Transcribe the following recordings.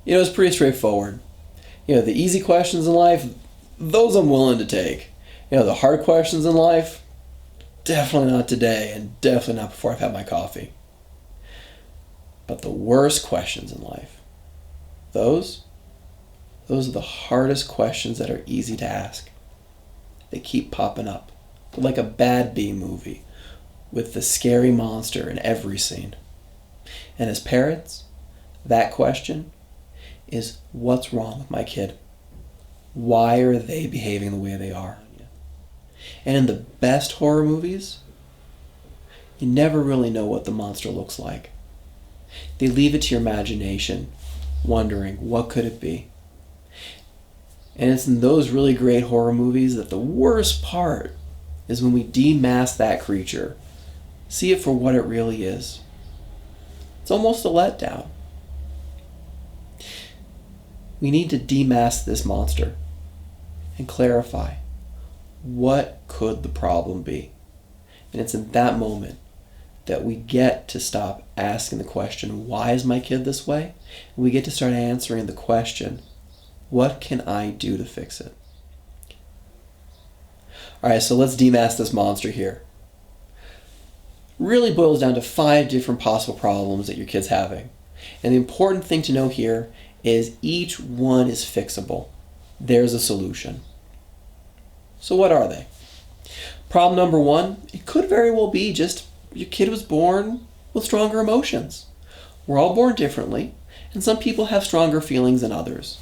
It's pretty straightforward. The easy questions in life, those I'm willing to take. The hard questions in life, definitely not today, and definitely not before I've had my coffee. But the worst questions in life, those are the hardest questions that are easy to ask. They keep popping up. They're like a bad B movie with the scary monster in every scene. And as parents, that question is, what's wrong with my kid? Why are they behaving the way they are? And in the best horror movies, you never really know what the monster looks like. They leave it to your imagination, wondering, what could it be? And it's in those really great horror movies that the worst part is when we demask that creature, see it for what it really is. It's almost a letdown. We need to demask this monster and clarify, what could the problem be? And it's in that moment that we get to stop asking the question, why is my kid this way? And we get to start answering the question, what can I do to fix it? Alright, so let's demask this monster here. Really boils down to 5 different possible problems that your kid's having. And the important thing to know here is each one is fixable. There's a solution. So what are they? Problem number 1, it could very well be just your kid was born with stronger emotions. We're all born differently, and some people have stronger feelings than others.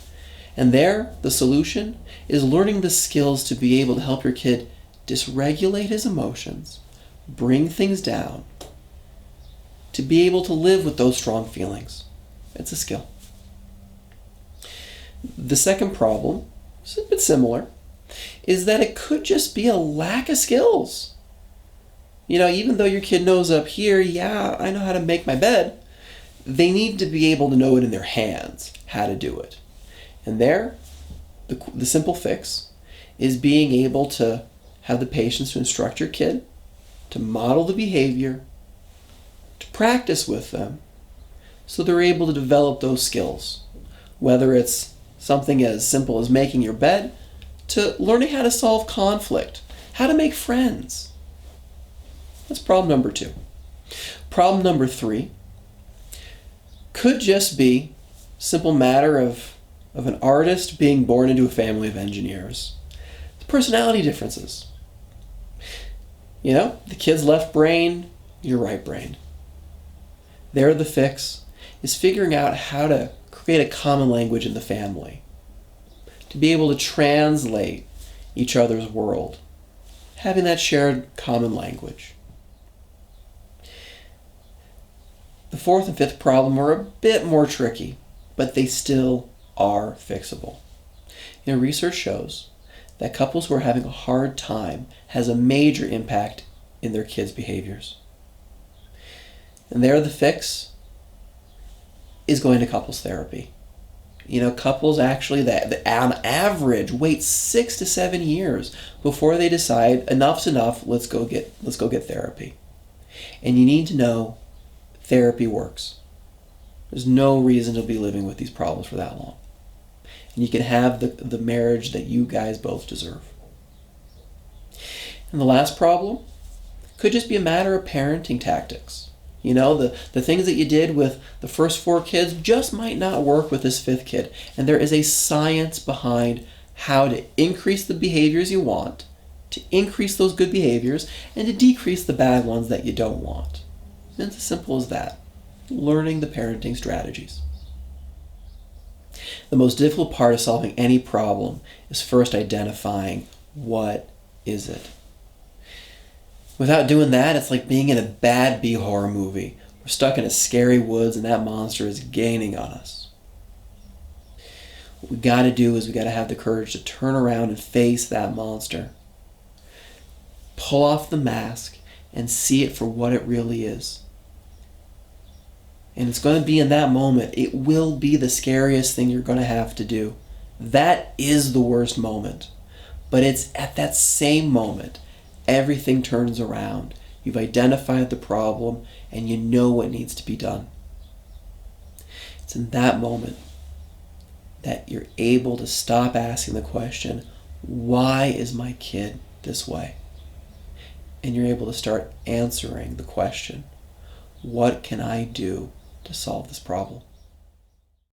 And there, the solution is learning the skills to be able to help your kid dysregulate his emotions, bring things down, to be able to live with those strong feelings. It's a skill. The second problem is a bit similar, is that it could just be a lack of skills. Even though your kid knows up here, yeah, I know how to make my bed, they need to be able to know it in their hands, how to do it. And there, the simple fix is being able to have the patience to instruct your kid, to model the behavior, to practice with them, so they're able to develop those skills. Whether it's something as simple as making your bed, to learning how to solve conflict, how to make friends. That's problem number 2. Problem number 3 could just be a simple matter of an artist being born into a family of engineers. The personality differences. The kid's left brain, your right brain. There, the fix is figuring out how to create a common language in the family, to be able to translate each other's world, having that shared common language. The 4th and 5th problem are a bit more tricky, but they still are fixable. Research shows that couples who are having a hard time has a major impact in their kids' behaviors. And there, the fix is going to couples therapy. Couples actually that on average wait 6 to 7 years before they decide enough's enough, let's go get therapy. And you need to know therapy works. There's no reason to be living with these problems for that long. And you can have the marriage that you guys both deserve. And the last problem could just be a matter of parenting tactics. The things that you did with the first 4 kids just might not work with this 5th kid. And there is a science behind how to increase the behaviors you want, to increase those good behaviors, and to decrease the bad ones that you don't want. And it's as simple as that. Learning the parenting strategies. The most difficult part of solving any problem is first identifying what is it. Without doing that, it's like being in a bad B-horror movie. We're stuck in a scary woods and that monster is gaining on us. What we got to do is we got to have the courage to turn around and face that monster. Pull off the mask and see it for what it really is. And it's going to be in that moment, it will be the scariest thing you're going to have to do. That is the worst moment. But it's at that same moment, everything turns around. You've identified the problem and you know what needs to be done. It's in that moment that you're able to stop asking the question, why is my kid this way? And you're able to start answering the question, what can I do to solve this problem?